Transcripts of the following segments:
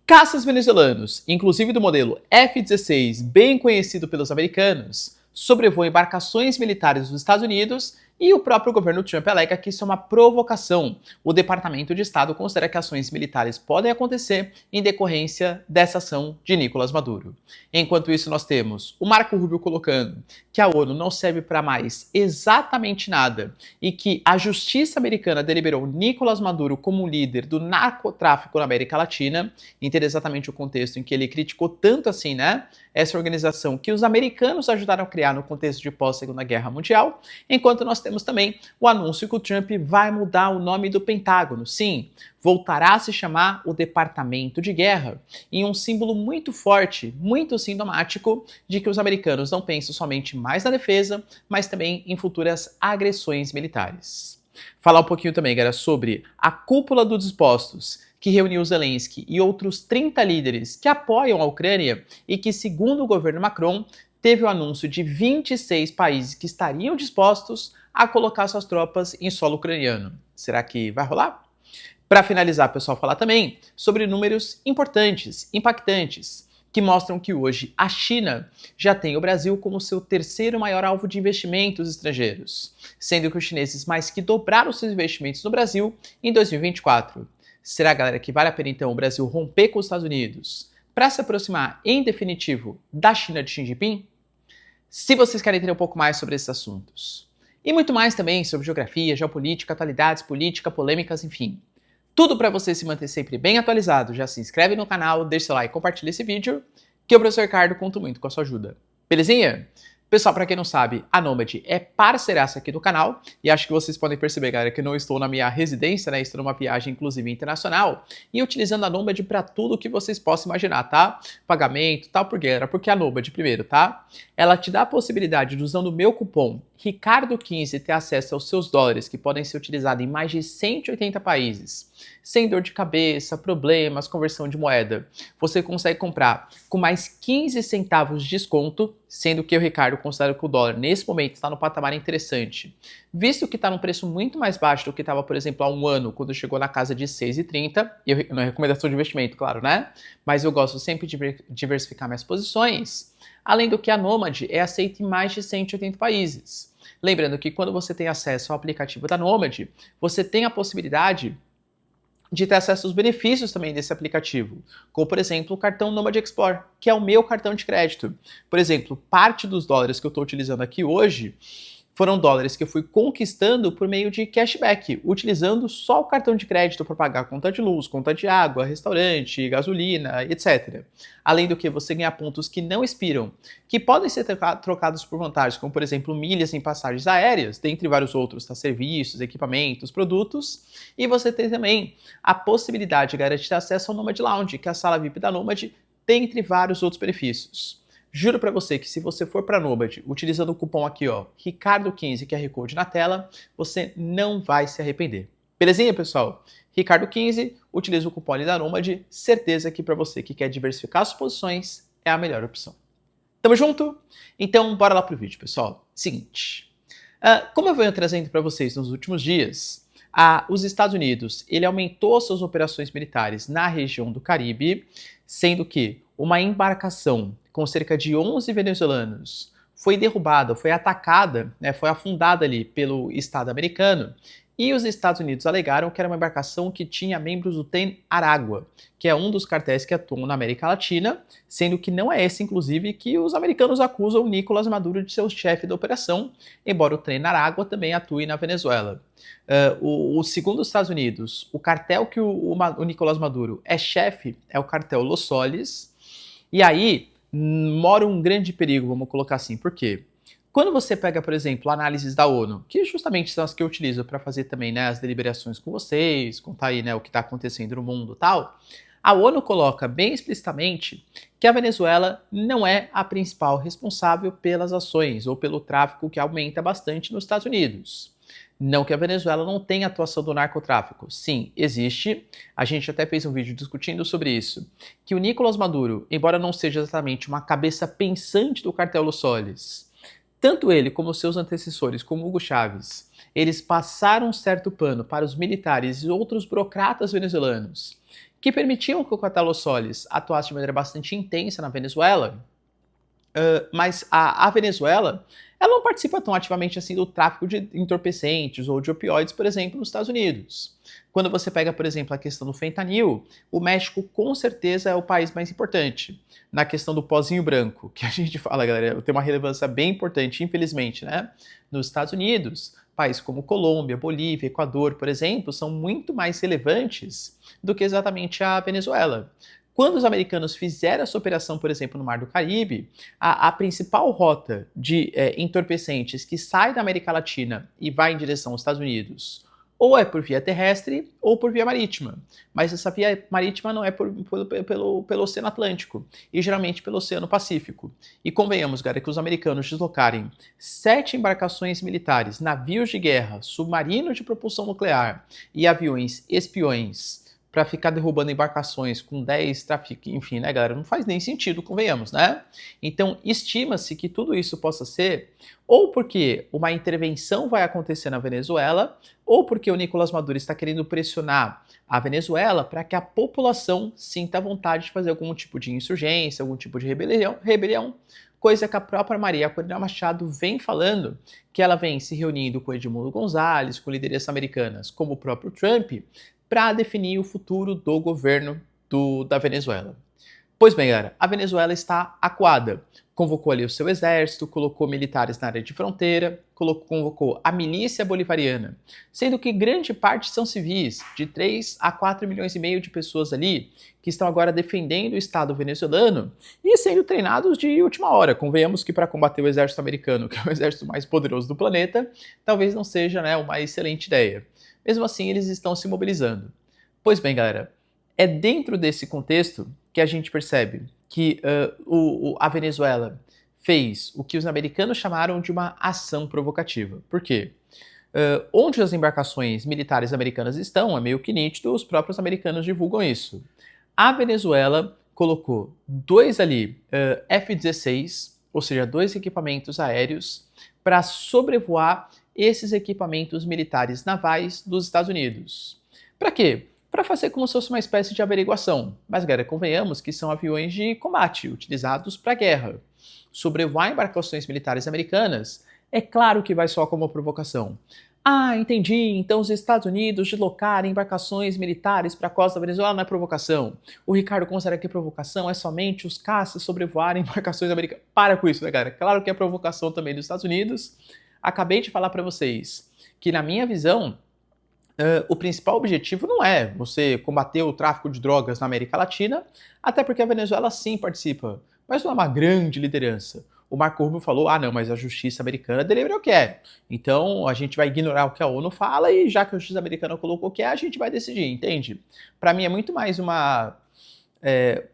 Caças venezuelanos, inclusive do modelo F-16, bem conhecido pelos americanos, sobrevoam embarcações militares dos Estados Unidos e o próprio governo Trump alega que isso é uma provocação. O Departamento de Estado considera que ações militares podem acontecer em decorrência dessa ação de Nicolás Maduro. Enquanto isso, nós temos o Marco Rubio colocando que a ONU não serve para mais exatamente nada e que a justiça americana deliberou Nicolás Maduro como líder do narcotráfico na América Latina, entender exatamente o contexto em que ele criticou tanto assim, essa organização que os americanos ajudaram a criar no contexto de pós-Segunda Guerra Mundial, enquanto nós temos também o anúncio que o Trump vai mudar o nome do Pentágono. Sim, voltará a se chamar o Departamento de Guerra, em um símbolo muito forte, muito sintomático de que os americanos não pensam somente mais na defesa, mas também em futuras agressões militares. Falar um pouquinho também, galera, sobre a Cúpula dos Dispostos, que reuniu Zelensky e outros 30 líderes que apoiam a Ucrânia e que, segundo o governo Macron, teve o anúncio de 26 países que estariam dispostos a colocar suas tropas em solo ucraniano. Será que vai rolar? Para finalizar, pessoal, falar também sobre números importantes, impactantes, que mostram que hoje a China já tem o Brasil como seu terceiro maior alvo de investimentos estrangeiros, sendo que os chineses mais que dobraram seus investimentos no Brasil em 2024. Será, galera, que vale a pena então o Brasil romper com os Estados Unidos para se aproximar, em definitivo, da China de Xi Jinping? Se vocês querem entender um pouco mais sobre esses assuntos, e muito mais também sobre geografia, geopolítica, atualidades, política, polêmicas, enfim, tudo para você se manter sempre bem atualizado, já se inscreve no canal, deixa seu like e compartilha esse vídeo, que o professor Ricardo conta muito com a sua ajuda. Belezinha? Pessoal, para quem não sabe, a Nomad é parceiraça aqui do canal e acho que vocês podem perceber, galera, que eu não estou na minha residência, estou numa viagem, inclusive, internacional e utilizando a Nomad para tudo que vocês possam imaginar, tá? Pagamento, tal, porque a Nomad, primeiro, tá? Ela te dá a possibilidade de, usando o meu cupom Ricardo15, ter acesso aos seus dólares que podem ser utilizados em mais de 180 países, sem dor de cabeça, problemas, conversão de moeda. Você consegue comprar com mais 15 centavos de desconto, sendo que eu, Ricardo, considero que o dólar nesse momento está no patamar interessante, visto que está num preço muito mais baixo do que estava, por exemplo, há um ano, quando chegou na casa de 6,30, e não é recomendação de investimento, claro, mas eu gosto sempre de diversificar minhas posições, além do que a Nomad é aceita em mais de 180 países. Lembrando que quando você tem acesso ao aplicativo da Nomad, você tem a possibilidade de ter acesso aos benefícios também desse aplicativo, como, por exemplo, o cartão Nomad Explore, que é o meu cartão de crédito. Por exemplo, parte dos dólares que eu estou utilizando aqui hoje foram dólares que eu fui conquistando por meio de cashback, utilizando só o cartão de crédito para pagar conta de luz, conta de água, restaurante, gasolina, etc. Além do que você ganha pontos que não expiram, que podem ser trocados por vantagens, como por exemplo milhas em passagens aéreas, dentre vários outros, serviços, equipamentos, produtos. E você tem também a possibilidade de garantir acesso ao Nomad Lounge, que é a sala VIP da Nomad, dentre vários outros benefícios. Juro pra você que se você for pra Nomad, utilizando o cupom aqui, Ricardo15, QR Code na tela, você não vai se arrepender. Belezinha, pessoal? Ricardo15, utiliza o cupom ali da Nomad, certeza que pra você que quer diversificar as posições, é a melhor opção. Tamo junto? Então, bora lá pro vídeo, pessoal. Seguinte, como eu venho trazendo pra vocês nos últimos dias, os Estados Unidos, ele aumentou suas operações militares na região do Caribe, sendo que uma embarcação com cerca de 11 venezuelanos foi derrubada, foi atacada, foi afundada ali pelo Estado americano, e os Estados Unidos alegaram que era uma embarcação que tinha membros do Tren Aragua, que é um dos cartéis que atuam na América Latina, sendo que não é esse, inclusive, que os americanos acusam Nicolás Maduro de ser o chefe da operação, embora o Tren Aragua também atue na Venezuela. Segundo os Estados Unidos, o cartel que o Nicolás Maduro é chefe é o cartel Los Soles, e aí mora um grande perigo, vamos colocar assim, por quê? Quando você pega, por exemplo, análises da ONU, que justamente são as que eu utilizo para fazer também as deliberações com vocês, contar aí o que está acontecendo no mundo e tal, a ONU coloca bem explicitamente que a Venezuela não é a principal responsável pelas ações ou pelo tráfico que aumenta bastante nos Estados Unidos. Não que a Venezuela não tenha atuação do narcotráfico. Sim, existe. A gente até fez um vídeo discutindo sobre isso. Que o Nicolás Maduro, embora não seja exatamente uma cabeça pensante do cartel Los Soles, tanto ele como seus antecessores, como Hugo Chávez, eles passaram um certo pano para os militares e outros burocratas venezuelanos que permitiam que o Carlos Solis atuasse de maneira bastante intensa na Venezuela, mas a Venezuela ela não participa tão ativamente assim do tráfico de entorpecentes ou de opioides, por exemplo, nos Estados Unidos. Quando você pega, por exemplo, a questão do fentanil, o México com certeza é o país mais importante. Na questão do pozinho branco, que a gente fala, galera, tem uma relevância bem importante, infelizmente, né? Nos Estados Unidos, países como Colômbia, Bolívia, Equador, por exemplo, são muito mais relevantes do que exatamente a Venezuela. Quando os americanos fizeram essa operação, por exemplo, no Mar do Caribe, a principal rota de entorpecentes que sai da América Latina e vai em direção aos Estados Unidos, ou é por via terrestre ou por via marítima. Mas essa via marítima não é pelo Oceano Atlântico, e geralmente pelo Oceano Pacífico. E convenhamos, galera, que os americanos deslocarem 7 embarcações militares, navios de guerra, submarinos de propulsão nuclear e aviões espiões para ficar derrubando embarcações com 10 traficantes, enfim, né, galera? Não faz nem sentido, convenhamos, né? Então, estima-se que tudo isso possa ser ou porque uma intervenção vai acontecer na Venezuela, ou porque o Nicolás Maduro está querendo pressionar a Venezuela para que a população sinta vontade de fazer algum tipo de insurgência, algum tipo de rebelião, coisa que a própria Maria Corina Machado vem falando, que ela vem se reunindo com Edmundo Gonzalez, com lideranças americanas, como o próprio Trump, para definir o futuro do governo da Venezuela. Pois bem, galera, a Venezuela está acuada. Convocou ali o seu exército, colocou militares na área de fronteira, convocou a milícia bolivariana, sendo que grande parte são civis, de 3 a 4 milhões e meio de pessoas ali, que estão agora defendendo o Estado venezuelano e sendo treinados de última hora. Convenhamos que para combater o exército americano, que é o exército mais poderoso do planeta, talvez não seja, né, uma excelente ideia. Mesmo assim, eles estão se mobilizando. Pois bem, galera, é dentro desse contexto que a gente percebe que a Venezuela fez o que os americanos chamaram de uma ação provocativa. Por quê? Onde as embarcações militares americanas estão, é meio que nítido, os próprios americanos divulgam isso. A Venezuela colocou 2 ali F-16, ou seja, 2 equipamentos aéreos, para sobrevoar esses equipamentos militares navais dos Estados Unidos. Para quê? Para fazer como se fosse uma espécie de averiguação. Mas, galera, convenhamos que são aviões de combate, utilizados para guerra. Sobrevoar embarcações militares americanas, é claro que vai só como provocação. Ah, entendi, então os Estados Unidos deslocarem embarcações militares para a costa da Venezuela não é provocação. O Ricardo considera que provocação é somente os caças sobrevoarem embarcações americanas. Para com isso, né, galera? Claro que é provocação também dos Estados Unidos. Acabei de falar para vocês que, na minha visão, o principal objetivo não é você combater o tráfico de drogas na América Latina, até porque a Venezuela sim participa, mas não é uma grande liderança. O Marco Rubio falou, não, mas a justiça americana delibera o que é. Então, a gente vai ignorar o que a ONU fala e já que a justiça americana colocou o que é, a gente vai decidir, entende? Para mim é muito mais uma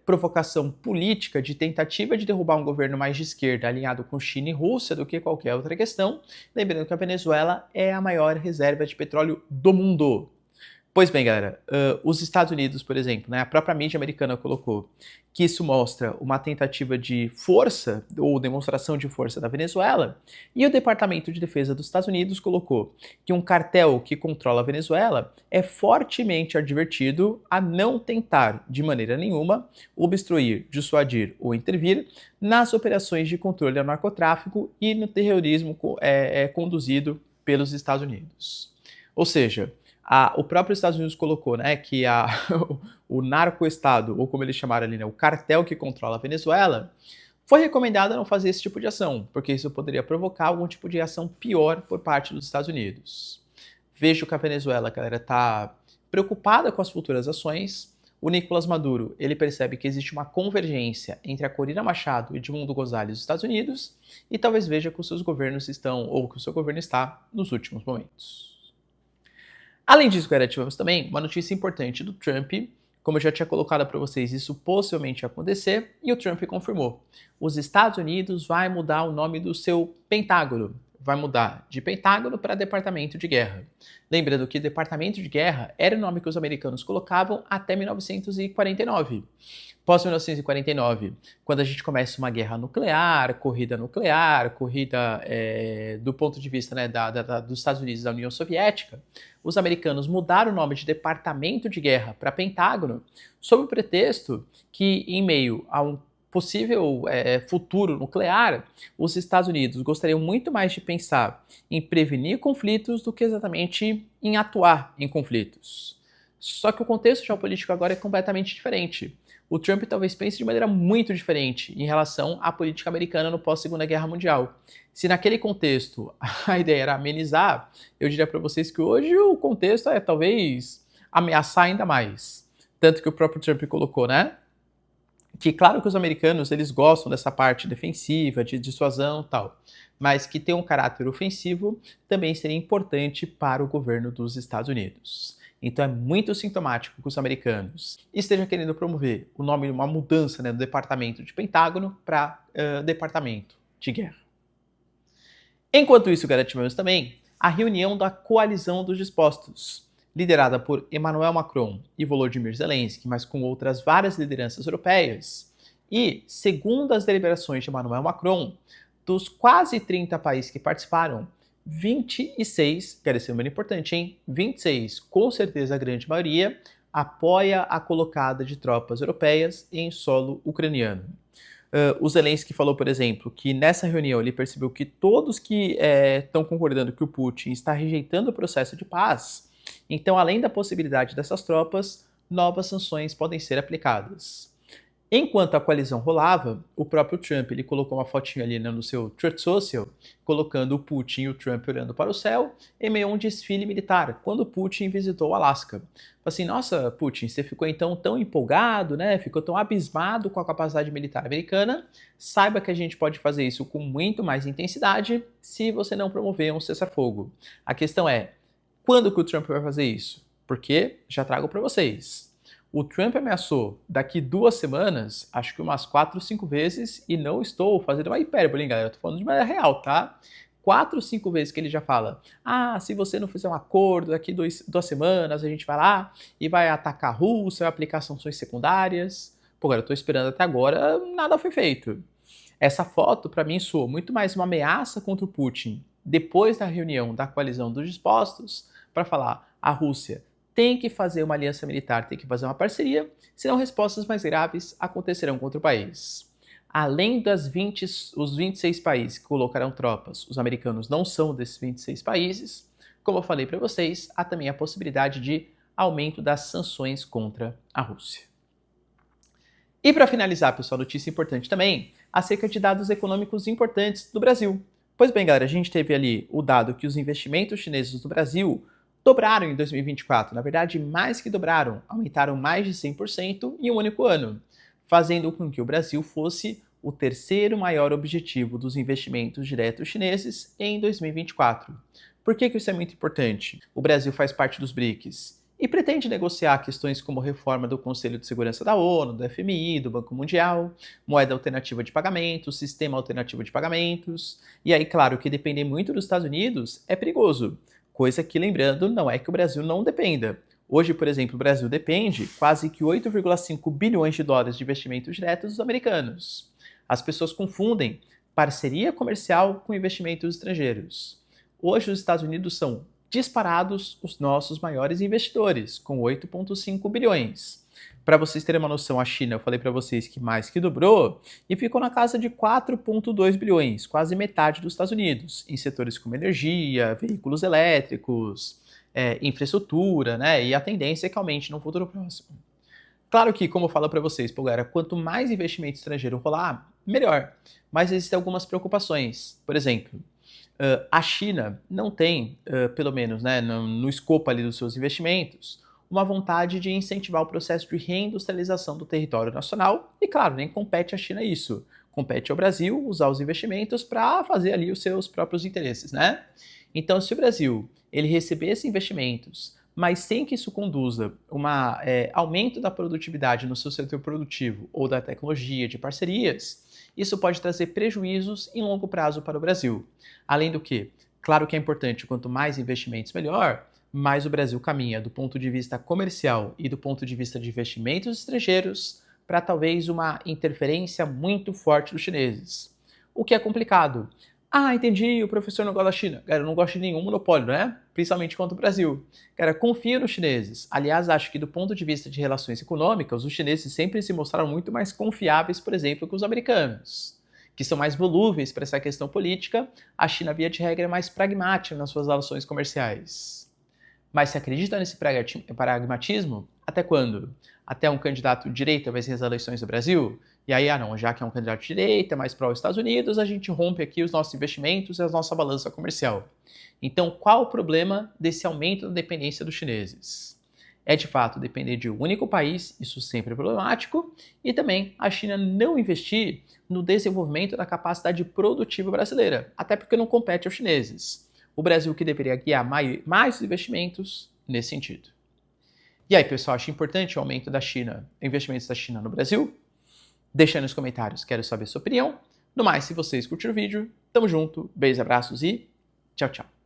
provocação política de tentativa de derrubar um governo mais de esquerda alinhado com China e Rússia do que qualquer outra questão, lembrando que a Venezuela é a maior reserva de petróleo do mundo. Pois bem, galera, os Estados Unidos, por exemplo, né, a própria mídia americana colocou que isso mostra uma tentativa de força ou demonstração de força da Venezuela, e o Departamento de Defesa dos Estados Unidos colocou que um cartel que controla a Venezuela é fortemente advertido a não tentar, de maneira nenhuma, obstruir, dissuadir ou intervir nas operações de controle ao narcotráfico e no terrorismo conduzido pelos Estados Unidos. Ou seja, o próprio Estados Unidos colocou, né, que o narco-estado, ou como eles chamaram ali, né, o cartel que controla a Venezuela, foi recomendado a não fazer esse tipo de ação, porque isso poderia provocar algum tipo de ação pior por parte dos Estados Unidos. Vejo que a Venezuela, galera, está preocupada com as futuras ações. O Nicolás Maduro, ele percebe que existe uma convergência entre a Corina Machado e Edmundo Gonzalez dos Estados Unidos, e talvez veja que os seus governos estão, ou que o seu governo está, nos últimos momentos. Além disso, galera, tivemos também uma notícia importante do Trump. Como eu já tinha colocado para vocês, isso possivelmente ia acontecer, e o Trump confirmou. Os Estados Unidos vai mudar o nome do seu Pentágono. vai mudar de Pentágono para Departamento de Guerra. Lembrando que Departamento de Guerra era o nome que os americanos colocavam até 1949. Pós-1949, quando a gente começa uma guerra nuclear, corrida do ponto de vista, né, dos Estados Unidos e da União Soviética, os americanos mudaram o nome de Departamento de Guerra para Pentágono, sob o pretexto que, em meio a um possível futuro nuclear, os Estados Unidos gostariam muito mais de pensar em prevenir conflitos do que exatamente em atuar em conflitos. Só que o contexto geopolítico agora é completamente diferente. O Trump talvez pense de maneira muito diferente em relação à política americana no pós-Segunda Guerra Mundial. Se naquele contexto a ideia era amenizar, eu diria para vocês que hoje o contexto é talvez ameaçar ainda mais. Tanto que o próprio Trump colocou, né? Que claro que os americanos eles gostam dessa parte defensiva, de dissuasão e tal, mas que tem um caráter ofensivo também seria importante para o governo dos Estados Unidos. Então é muito sintomático que os americanos estejam querendo promover o nome de uma mudança, né, do Departamento de Pentágono para Departamento de Guerra. Enquanto isso, garantimos também a reunião da Coalizão dos Dispostos, liderada por Emmanuel Macron e Volodymyr Zelensky, mas com outras várias lideranças europeias. E, segundo as deliberações de Emmanuel Macron, dos quase 30 países que participaram, 26, quero ser muito importante, hein? 26, com certeza a grande maioria, apoia a colocada de tropas europeias em solo ucraniano. O Zelensky falou, por exemplo, que nessa reunião ele percebeu que todos que estão concordando que o Putin está rejeitando o processo de paz, então, além da possibilidade dessas tropas, novas sanções podem ser aplicadas. Enquanto a coalizão rolava, o próprio Trump ele colocou uma fotinha ali, né, no seu Truth Social, colocando o Putin e o Trump olhando para o céu, em meio a um desfile militar, quando Putin visitou o Alasca. Falei assim, nossa, Putin, você ficou então tão empolgado, né? Ficou tão abismado com a capacidade militar americana. Saiba que a gente pode fazer isso com muito mais intensidade se você não promover um cessar-fogo. A questão é, quando que o Trump vai fazer isso? Porque, já trago para vocês, o Trump ameaçou daqui 2 semanas, acho que umas 4 ou 5 vezes, e não estou fazendo uma hipérbole, hein, galera? Estou falando de maneira real, tá? 4 ou 5 vezes que ele já fala, se você não fizer um acordo daqui 2 semanas, a gente vai lá e vai atacar a Rússia, vai aplicar sanções secundárias. Pô, cara, eu estou esperando até agora, nada foi feito. Essa foto, para mim, soa muito mais uma ameaça contra o Putin depois da reunião da coalizão dos dispostos para falar a Rússia tem que fazer uma aliança militar, tem que fazer uma parceria, senão respostas mais graves acontecerão contra o país. Além os 26 países que colocarão tropas, os americanos não são desses 26 países, como eu falei para vocês, há também a possibilidade de aumento das sanções contra a Rússia. E para finalizar, pessoal, notícia importante também, acerca de dados econômicos importantes do Brasil. Pois bem, galera, a gente teve ali o dado que os investimentos chineses no Brasil dobraram em 2024, na verdade, mais que dobraram, aumentaram mais de 100% em um único ano, fazendo com que o Brasil fosse o terceiro maior objetivo dos investimentos diretos chineses em 2024. Por que isso é muito importante? O Brasil faz parte dos BRICS e pretende negociar questões como reforma do Conselho de Segurança da ONU, do FMI, do Banco Mundial, moeda alternativa de pagamentos, sistema alternativo de pagamentos, e aí, claro, que depender muito dos Estados Unidos é perigoso. Coisa que, lembrando, não é que o Brasil não dependa. Hoje, por exemplo, o Brasil depende quase que 8,5 bilhões de dólares de investimentos diretos dos americanos. As pessoas confundem parceria comercial com investimentos estrangeiros. Hoje, os Estados Unidos são disparados os nossos maiores investidores, com 8,5 bilhões. Para vocês terem uma noção, a China, eu falei para vocês que mais que dobrou, e ficou na casa de 4,2 bilhões, quase metade dos Estados Unidos, em setores como energia, veículos elétricos, infraestrutura, né? E a tendência é que aumente no futuro próximo. Claro que, como eu falo para vocês, galera, quanto mais investimento estrangeiro rolar, melhor. Mas existem algumas preocupações. Por exemplo, a China não tem, pelo menos, né, no escopo ali dos seus investimentos, uma vontade de incentivar o processo de reindustrialização do território nacional e, claro, nem compete à China isso. Compete ao Brasil usar os investimentos para fazer ali os seus próprios interesses, né? Então, se o Brasil ele recebesse investimentos, mas sem que isso conduza um aumento da produtividade no seu setor produtivo ou da tecnologia, de parcerias, isso pode trazer prejuízos em longo prazo para o Brasil. Além do que, claro que é importante, quanto mais investimentos melhor, mais o Brasil caminha do ponto de vista comercial e do ponto de vista de investimentos estrangeiros para talvez uma interferência muito forte dos chineses. O que é complicado. Ah, entendi, o professor não gosta da China. Cara, eu não gosto de nenhum monopólio, né? Principalmente contra o Brasil. Cara, confio nos chineses. Aliás, acho que do ponto de vista de relações econômicas, os chineses sempre se mostraram muito mais confiáveis, por exemplo, que os americanos, que são mais volúveis para essa questão política. A China, via de regra, é mais pragmática nas suas relações comerciais. Mas se acredita nesse pragmatismo, até quando? Até um candidato de direita vai ser as eleições do Brasil? E aí, não, já que é um candidato de direita, mais pró-Estados Unidos, a gente rompe aqui os nossos investimentos e a nossa balança comercial. Então, qual o problema desse aumento da dependência dos chineses? É de fato depender de um único país, isso sempre é problemático, e também a China não investir no desenvolvimento da capacidade produtiva brasileira, até porque não compete aos chineses. O Brasil que deveria guiar mais investimentos nesse sentido. E aí, pessoal, acho importante o aumento da China, investimentos da China no Brasil? Deixa aí nos comentários, quero saber a sua opinião. No mais, se vocês curtiram o vídeo, tamo junto, beijos, abraços e tchau, tchau.